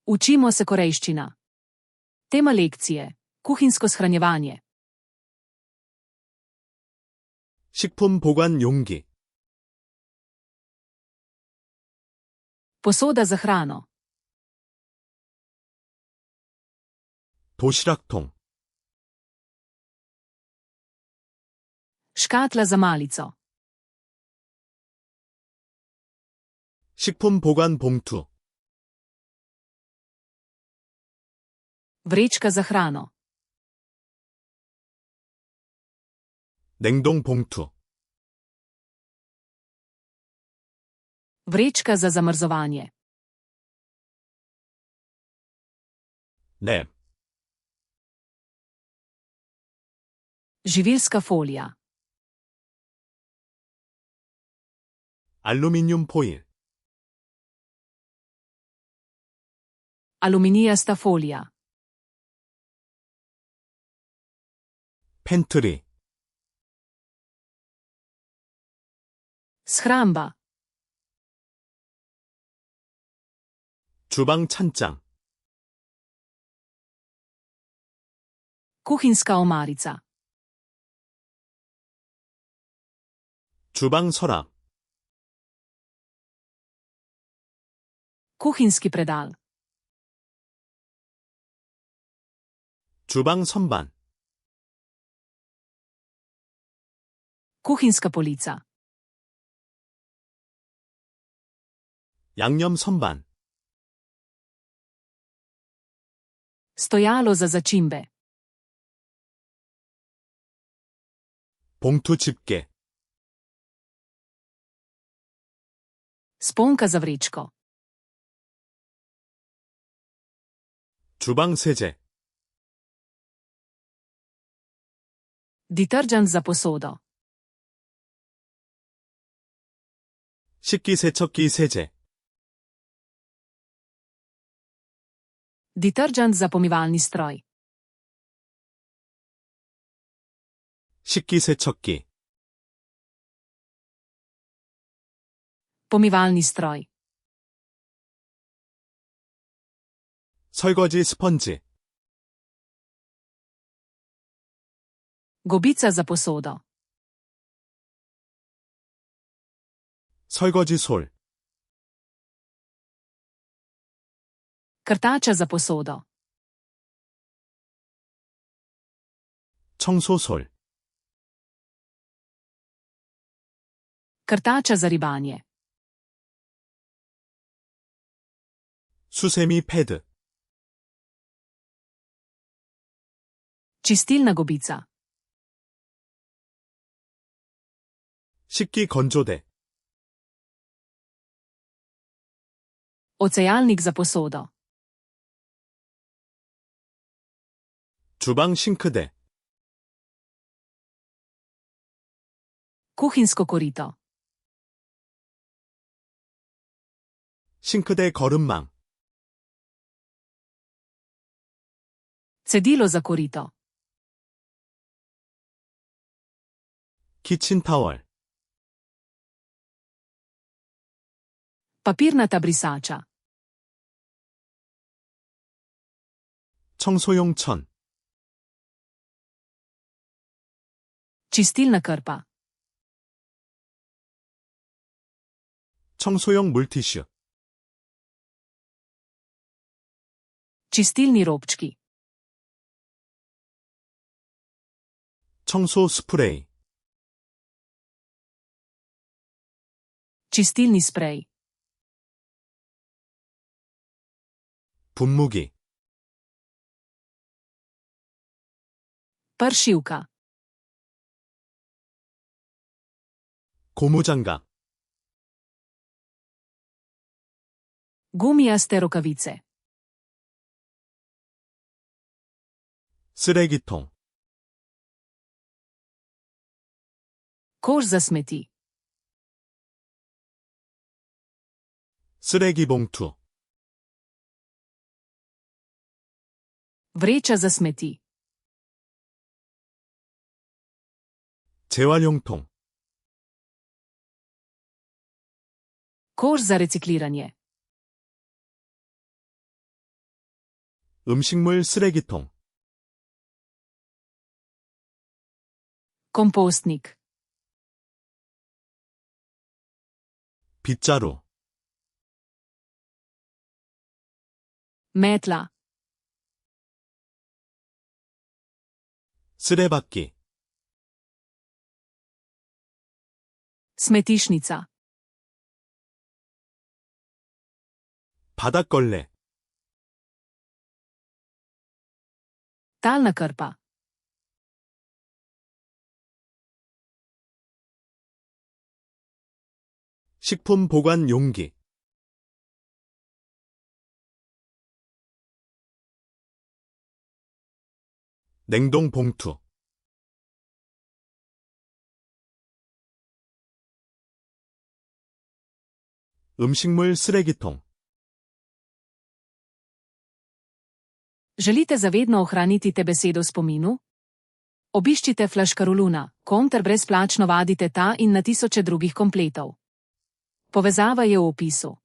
Učimo se korejščina. Tema lekcije: kuhinjsko shranjevanje. 식품 보관 용기. Posoda za hrano. 도시락통. Škatla za malico. 식품 보관 봉투. Vrečka za hrano. 냉동 봉투. Vrečka za zamrzovanje. 랩. Živilska folija. 알루미늄 포일. Aluminijasta folija. 팬트리. Shramba. 주방 찬장. Kuhinjska omarica. 주방 서랍. Kuhinjski predal. 주방 선반. Kuhinjska polica. 양념 선반. Stojalo za začimbe. 봉투 집게. Sponka za vrečko. 주방 세제. Detergent za posodo. 식기세척기 세제. Detergent za pomivalni stroj. 식기세척기. Pomivalni stroj. 설거지 스펀지. Gobica za posodo. 설거지 솔. Krtača za posodo. 청소솔. Krtača za ribanje. 수세미 패드. Čistilna gobica. 식기 건조대. Ocejalnik za posodo. 주방 싱크대. Kuhinjsko korito. 싱크대 거름망. Cedilo za korito. 키친타월. Papirnata brisača. 청소용 천. Čistilna krpa. 청소용 물티슈. Čistilni robčki. 청소 스프레이. Čistilni sprej. 분무기. Pršilka. 고무장갑. Gumijaste rokavice. 쓰레기통. Koš za smeti. 쓰레기 봉투. Vreča za smeti. 재활용통. Koš za recikliranje. 음식물 쓰레기통. Kompostnik. 빗자루. Metla. 쓰레받기. Smetišnica. 바닥걸레. Talna krpa. 식품 보관 용기. 냉동 봉투. 음식물 쓰레기통. Želite zavedno ohraniti te besedo v spominu? Obiščite Flaškaroluna, ter brezplačno vadite ta in na tisoče drugih kompletov. Povezava je v opisu.